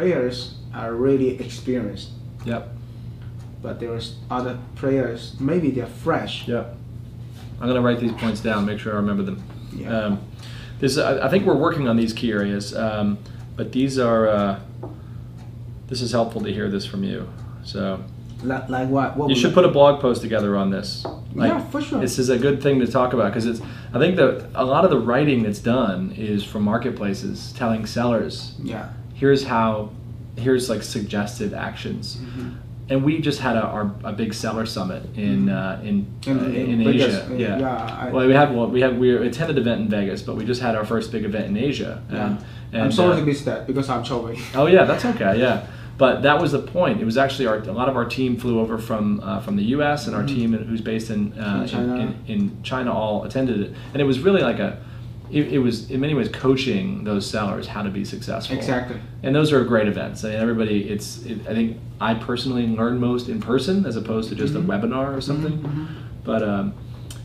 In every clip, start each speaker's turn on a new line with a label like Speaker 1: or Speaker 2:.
Speaker 1: players are really experienced.
Speaker 2: Yep.
Speaker 1: But there's other players, maybe they're fresh.
Speaker 2: Yep. I'm going to write these points down, make sure I remember them.
Speaker 1: Yeah.
Speaker 2: I think we're working on these key areas, but these are, this is helpful to hear this from you. So,
Speaker 1: like what
Speaker 2: you should put a blog post together on this. Like,
Speaker 1: yeah, for sure.
Speaker 2: This is a good thing to talk about because I think that a lot of the writing that's done is from marketplaces telling sellers, here's like suggested actions. And we just had a big seller summit in Asia. We attended an event in Vegas, but we just had our first big event in Asia. And
Speaker 1: I'm sorry to miss that because I'm traveling.
Speaker 2: Oh yeah, that's okay. Yeah, but that was the point. It was actually a lot of our team flew over from the U.S. and our team who's based in China all attended it, and it was really like it was in many ways coaching those sellers how to be successful.
Speaker 1: Exactly.
Speaker 2: And those are great events. I mean, I think I personally learn most in person as opposed to just a webinar or something. But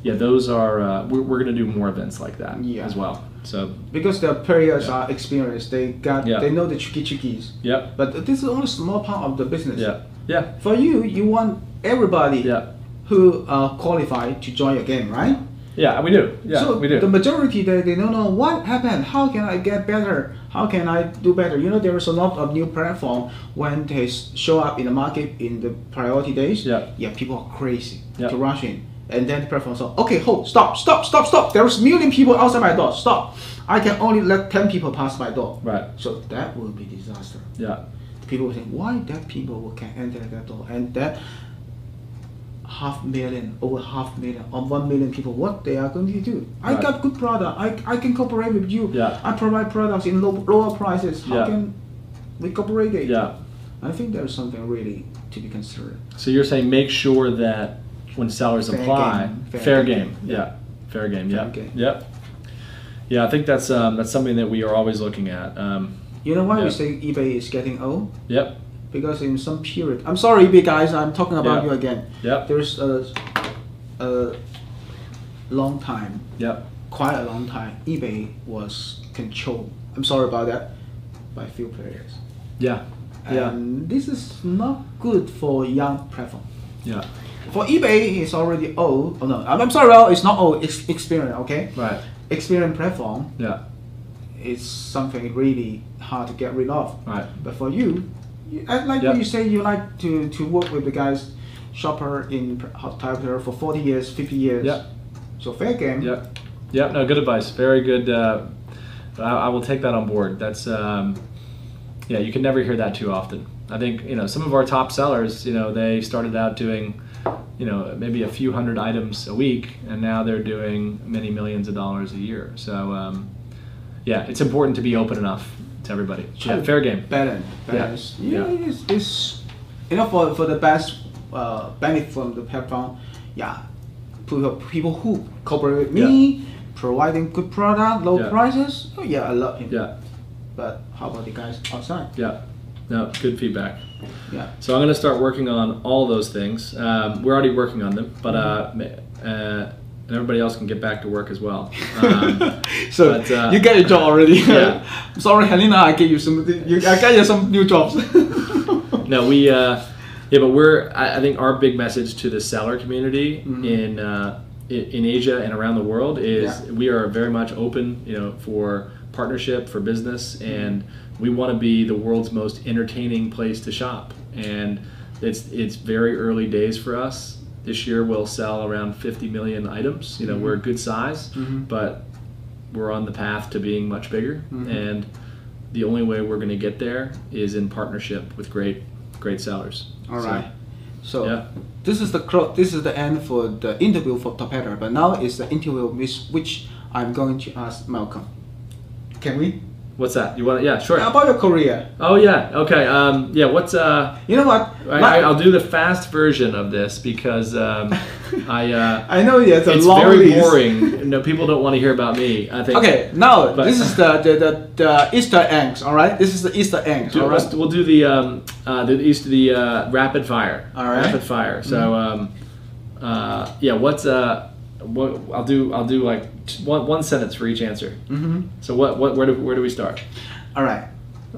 Speaker 2: yeah, those are we're going to do more events like that as well. So
Speaker 1: because the players are experienced, they know the trickies.
Speaker 2: Yeah.
Speaker 1: But this is only a small part of the business.
Speaker 2: Yeah. Yeah.
Speaker 1: For you want everybody who qualified to join your game, right?
Speaker 2: Yeah, we do. Yeah,
Speaker 1: so
Speaker 2: we do.
Speaker 1: The majority, they don't know what happened. How can I get better? How can I do better? You know, there is a lot of new platform when they show up in the market in the priority days. Yeah, people are crazy to rush in. And then the platform says, okay, hold, stop. There's a million people outside my door. Stop. I can only let 10 people pass my door.
Speaker 2: Right.
Speaker 1: So that will be disaster.
Speaker 2: Yeah.
Speaker 1: People will think, why that people can enter that door? And that over half million, or 1 million people, what they are going to do? I got good product. I can cooperate with you.
Speaker 2: Yeah.
Speaker 1: I provide products in lower prices. How can we cooperate?
Speaker 2: Yeah.
Speaker 1: I think there's something really to be considered.
Speaker 2: So you're saying make sure that when sellers apply, fair game. Yeah. Fair game. Yeah. Yep. Yeah, I think that's something that we are always looking at.
Speaker 1: You know why we say eBay is getting old?
Speaker 2: Yep.
Speaker 1: Because in some period, I'm sorry, eBay guys, I'm talking about you again.
Speaker 2: Yep.
Speaker 1: There's a long time.
Speaker 2: Yep.
Speaker 1: Quite a long time, eBay was controlled. I'm sorry about that, by a few players.
Speaker 2: Yeah.
Speaker 1: And this is not good for young platform.
Speaker 2: Yeah.
Speaker 1: For eBay, it's already old. Oh no, I'm sorry, well, it's not old. It's experienced. Okay.
Speaker 2: Right.
Speaker 1: Experienced platform.
Speaker 2: Yeah.
Speaker 1: It's something really hard to get rid of.
Speaker 2: Right.
Speaker 1: But for you, like what you say, you like to work with the guys, shopper in Tophatter for 40 years, 50 years.
Speaker 2: Yeah.
Speaker 1: So fair game.
Speaker 2: Yeah. Yeah. No, good advice. Very good. I will take that on board. That's yeah. You can never hear that too often. I think some of our top sellers, they started out doing, maybe a few hundred items a week, and now they're doing many millions of dollars a year. So yeah, it's important to be open enough to everybody. Yeah, fair game.
Speaker 1: Balance. Yeah. It's for the best benefit from the platform. Yeah, people who cooperate with me, providing good product, low prices. Oh yeah, I love him.
Speaker 2: Yeah.
Speaker 1: But how about the guys outside?
Speaker 2: Yeah. No, good feedback.
Speaker 1: Yeah.
Speaker 2: So I'm going to start working on all those things. We're already working on them, but and everybody else can get back to work as well.
Speaker 1: So you get your job already.
Speaker 2: Yeah.
Speaker 1: Sorry, Helena, I get you some. I got you some new jobs.
Speaker 2: No, we. But I think our big message to the seller community in Asia and around the world is we are very much open, for partnership, for business, and we want to be the world's most entertaining place to shop. And it's very early days for us. This year we'll sell around 50 million items. We're a good size, but we're on the path to being much bigger. And the only way we're going to get there is in partnership with great sellers.
Speaker 1: All right. So this is the end for the interview for Tophatter. But now is the interview which I'm going to ask Malcolm. Can we?
Speaker 2: What's that? You want? Yeah, sure.
Speaker 1: About your career.
Speaker 2: Oh yeah. Okay. Yeah. What's
Speaker 1: You know what?
Speaker 2: I'll do the fast version of this because I
Speaker 1: know it's
Speaker 2: it's
Speaker 1: long
Speaker 2: very
Speaker 1: list.
Speaker 2: boring. No, people don't want to hear about me. I think.
Speaker 1: Okay. Now this is the Easter eggs. All right. This is the Easter eggs. All right.
Speaker 2: We'll do the rapid fire.
Speaker 1: All right.
Speaker 2: Rapid fire. So yeah. What's what I'll do like one sentence for each answer. So where do we start?
Speaker 1: All right.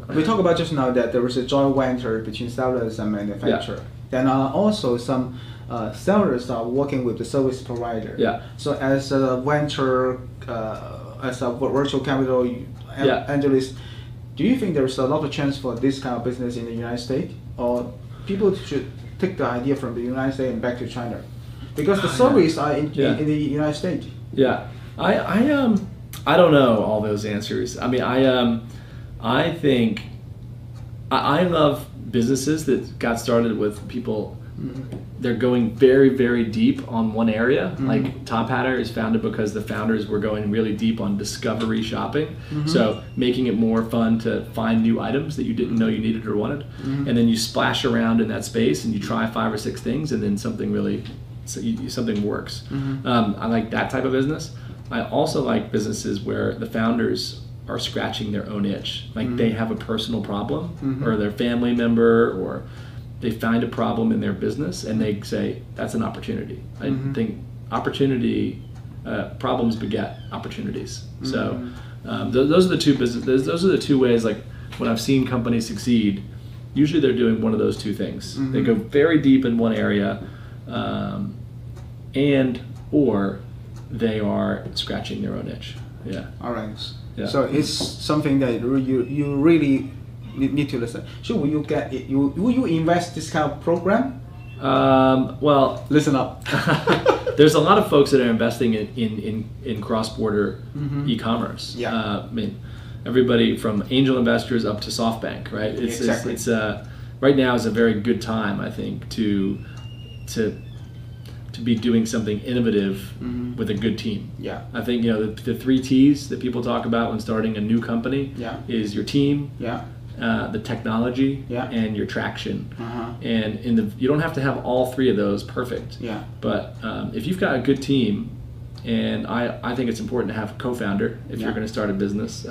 Speaker 1: we talked about just now that there was a joint venture between sellers and manufacturer. Then also some sellers are working with the service provider. So as a venture, as a virtual capital analyst, do you think there's a lot of chance for this kind of business in the United States, or people should take the idea from the United States and back to China? Because the service are in the United States.
Speaker 2: I don't know all those answers. I mean, I think I love businesses that got started with people. They're going very, very deep on one area. Like Tophatter is founded because the founders were going really deep on discovery shopping. So making it more fun to find new items that you didn't know you needed or wanted. And then you splash around in that space and you try 5 or 6 things, and then something works. I like that type of business. I also like businesses where the founders are scratching their own itch. Like they have a personal problem, or their family member, or they find a problem in their business and they say, that's an opportunity. I think opportunity, problems beget opportunities. So those are the two those are the two ways, like when I've seen companies succeed, usually they're doing one of those two things. They go very deep in one area, or they are scratching their own itch.
Speaker 1: All right. So it's something that you really need to listen. So will you get it? Will you invest this kind of program?
Speaker 2: Well,
Speaker 1: listen up.
Speaker 2: There's a lot of folks that are investing in cross-border e-commerce. I mean, everybody from angel investors up to SoftBank, right?
Speaker 1: Exactly.
Speaker 2: It's right now is a very good time, I think, to be doing something innovative with a good team. I think the 3 T's that people talk about when starting a new company is your team, the technology, and your traction. And you don't have to have all 3 of those perfect. But if you've got a good team, and I think it's important to have a co-founder if you're going to start a business.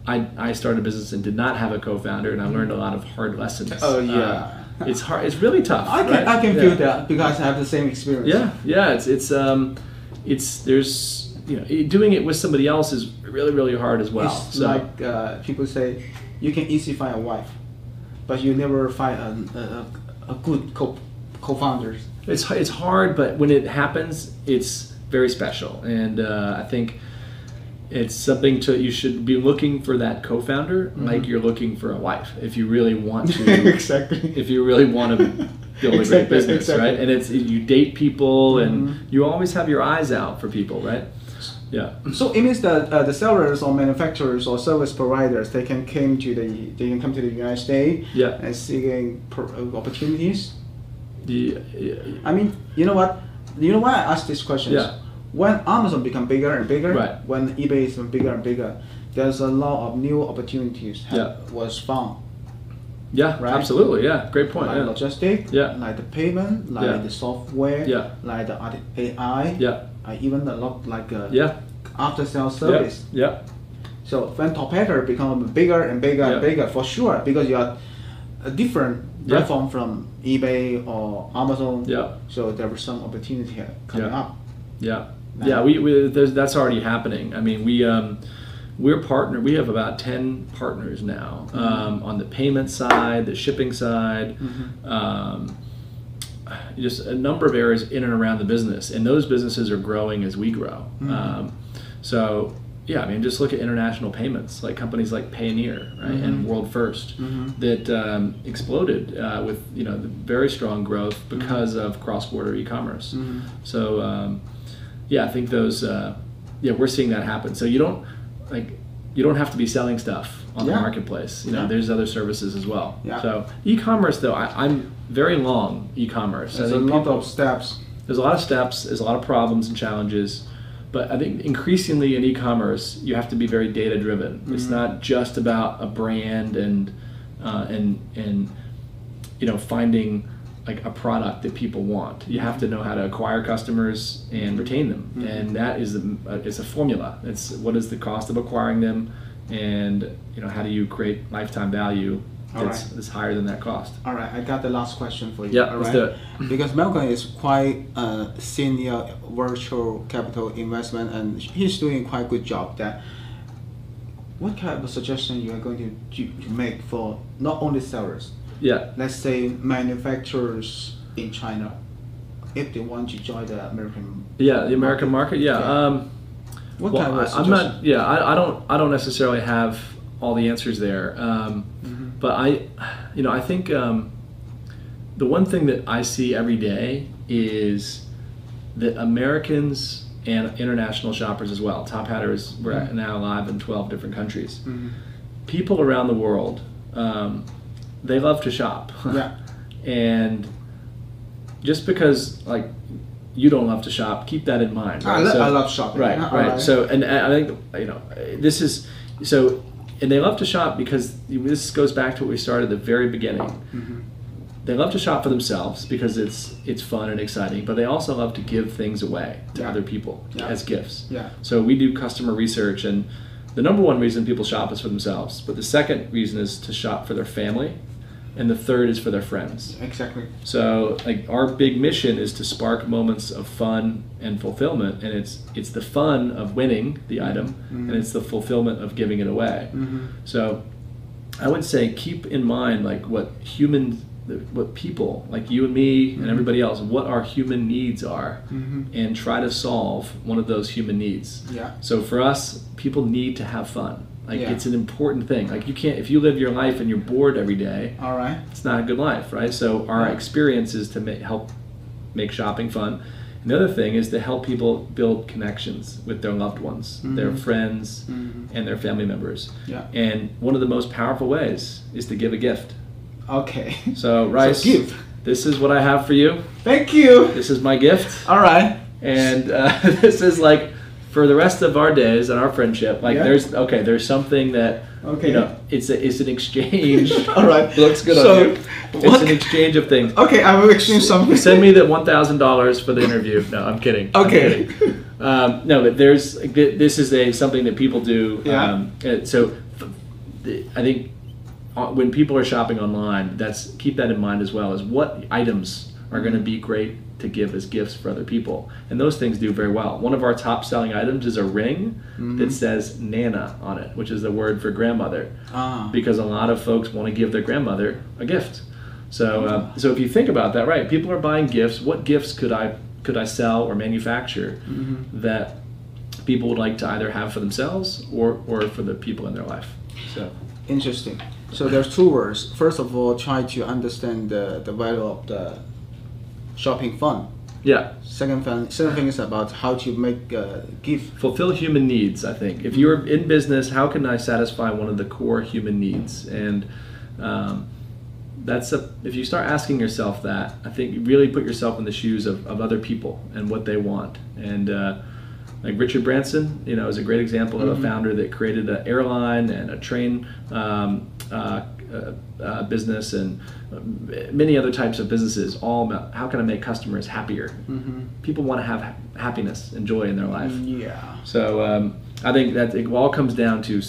Speaker 2: I started a business and did not have a co-founder, and I learned a lot of hard lessons. It's hard. It's really tough.
Speaker 1: I can feel that because I have the same experience.
Speaker 2: It's there's doing it with somebody else is really, really hard as well.
Speaker 1: It's like people say, you can easily find a wife, but you never find a good co-founder.
Speaker 2: It's hard, but when it happens, it's very special, and I think it's something you should be looking for that co-founder like you're looking for a wife, if you really want to. If you really want to build a great business, right? And you date people, and you always have your eyes out for people, right?
Speaker 1: So it means that the sellers or manufacturers or service providers, they can come to the United States and seeking opportunities. I mean, you know what? You know why I asked these questions? When Amazon become bigger and bigger, when eBay is bigger and bigger, there's a lot of new opportunities was found.
Speaker 2: Absolutely. Great point.
Speaker 1: Like logistics, like the payment, like the software, like the AI, even a lot like after sales service. So when Tophatter become bigger and bigger and bigger, for sure, because you are a different platform from eBay or Amazon. So there was some opportunity coming up.
Speaker 2: That's already happening. I mean, we're partnered. We have about 10 partners now on the payment side, the shipping side, just a number of areas in and around the business, and those businesses are growing as we grow. So I mean, just look at international payments, like companies like Payoneer, right, and World First, that exploded with very strong growth because of cross-border e-commerce. So I think those we're seeing that happen. So you don't have to be selling stuff on the marketplace. There's other services as well. So e-commerce, though, I'm very long e-commerce.
Speaker 1: There's a lot of steps.
Speaker 2: There's a lot of steps. There's a lot of problems and challenges. But I think increasingly in e-commerce, you have to be very data-driven. It's not just about a brand and finding like a product that people want. You have to know how to acquire customers and retain them, and that is it's a formula. It's what is the cost of acquiring them, and how do you create lifetime value that's higher than that cost.
Speaker 1: All right, I got the last question for you.
Speaker 2: Let's do it.
Speaker 1: Because Malcolm is quite a senior virtual capital investment, and he's doing quite a good job. That what kind of suggestion you are going to make for not only sellers?
Speaker 2: Yeah.
Speaker 1: Let's say manufacturers in China, if they want to join the American.
Speaker 2: Yeah, the American market. Yeah.
Speaker 1: What
Speaker 2: well,
Speaker 1: kind of
Speaker 2: I'm not. Yeah, I don't necessarily have all the answers there. But I think the one thing that I see every day is that Americans and international shoppers as well. Tophatter we're now live in 12 different countries. People around the world, they love to shop.
Speaker 1: Yeah.
Speaker 2: And just because like you don't love to shop, keep that in mind. Right?
Speaker 1: I love shopping.
Speaker 2: Right, right. So, and I think this is so. And they love to shop because this goes back to what we started at the very beginning. They love to shop for themselves because it's fun and exciting, but they also love to give things away to other people as gifts. Yeah. So we do customer research, and the number one reason people shop is for themselves, but the second reason is to shop for their family, and the third is for their friends.
Speaker 1: Exactly.
Speaker 2: So like our big mission is to spark moments of fun and fulfillment, and it's the fun of winning the item, and it's the fulfillment of giving it away. So I would say keep in mind like what people like you and me and everybody else, what our human needs are, and try to solve one of those human needs. Yeah. So for us, people need to have fun. Like it's an important thing. Like you can't, if you live your life and you're bored every day, it's not a good life, right? So our experience is to help make shopping fun. And the other thing is to help people build connections with their loved ones, their friends, and their family members. Yeah. And one of the most powerful ways is to give a gift.
Speaker 1: Okay.
Speaker 2: So Rice, this is what I have for you.
Speaker 1: Thank you.
Speaker 2: This is my gift.
Speaker 1: All right.
Speaker 2: And this is like for the rest of our days and our friendship. Like there's something that it's an exchange.
Speaker 1: All right.
Speaker 2: Looks good on you. It's an exchange of things.
Speaker 1: Okay, I will exchange something.
Speaker 2: Send me the $1,000 for the interview. No, I'm kidding.
Speaker 1: Okay.
Speaker 2: I'm kidding. No, but this is something that people do. Yeah. So I think when people are shopping online, keep that in mind as well, as what items are going to be great to give as gifts for other people, and those things do very well. One of our top selling items is a ring that says Nana on it, which is the word for grandmother, because a lot of folks want to give their grandmother a gift. So so if you think about that, right, people are buying gifts. What gifts could I sell or manufacture that people would like to either have for themselves or for the people in their life? So
Speaker 1: interesting. So there's two words. First of all, try to understand the value of the shopping fun. Yeah. Second thing is about how to make a gift.
Speaker 2: Fulfill human needs, I think. If you're in business, how can I satisfy one of the core human needs? And if you start asking yourself that, I think you really put yourself in the shoes of other people and what they want. And like Richard Branson, is a great example of a founder that created an airline and a train business and many other types of businesses, all about how can I make customers happier. People want to have happiness and joy in their life. So I think that it all comes down to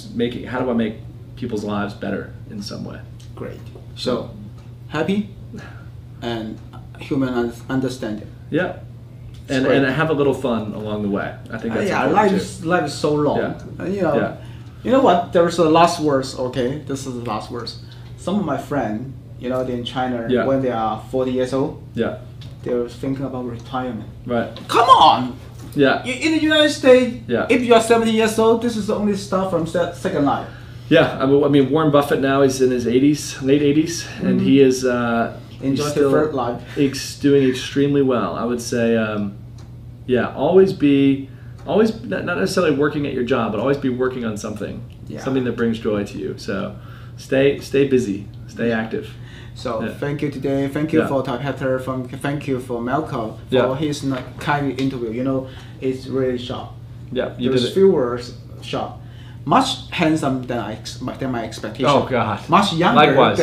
Speaker 2: how do I make people's lives better in some way.
Speaker 1: Great. So happy and human understanding.
Speaker 2: Yeah. And have a little fun along the way. I think that's
Speaker 1: life is so long. Yeah. You know what? There's the last words. Okay, this is the last words. Some of my friends, they're in China, when they are 40 years old, they're thinking about retirement. Right. Come on. Yeah. In the United States, if you are 70 years old, this is the only stuff from Second Life.
Speaker 2: Yeah. I mean, Warren Buffett now is in his 80s, late 80s, and he is
Speaker 1: enjoying the third life.
Speaker 2: Doing extremely well. I would say, always not necessarily working at your job, but always be working on something that brings joy to you. So stay busy, stay active.
Speaker 1: So thank you today. Thank you for Tophatter. Thank you for Malcolm for his kind interview. It's really sharp.
Speaker 2: Yeah, you
Speaker 1: did it. Few words sharp. Much handsome than my expectation.
Speaker 2: Oh God.
Speaker 1: Much younger.
Speaker 2: Likewise.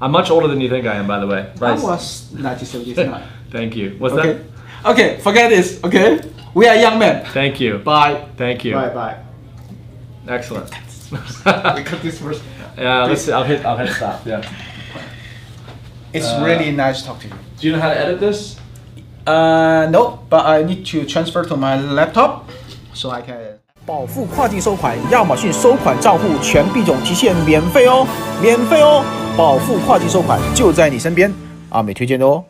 Speaker 2: I'm much older than you think I am, by the way.
Speaker 1: I was 1979.
Speaker 2: Thank you. What's that?
Speaker 1: Okay, forget this. Okay, we are young men.
Speaker 2: Thank you.
Speaker 1: Bye.
Speaker 2: Thank you.
Speaker 1: Bye.
Speaker 2: Excellent.
Speaker 1: We cut this first.
Speaker 2: Yeah, let's see. I'll hit stop. Yeah.
Speaker 1: It's really nice to talk to you.
Speaker 2: Do you know how to edit this?
Speaker 1: No, but I need to transfer to my laptop so I can. 保付跨境收款，亚马逊收款账户全币种提现免费哦，免费哦！保付跨境收款就在你身边，阿美推荐的哦。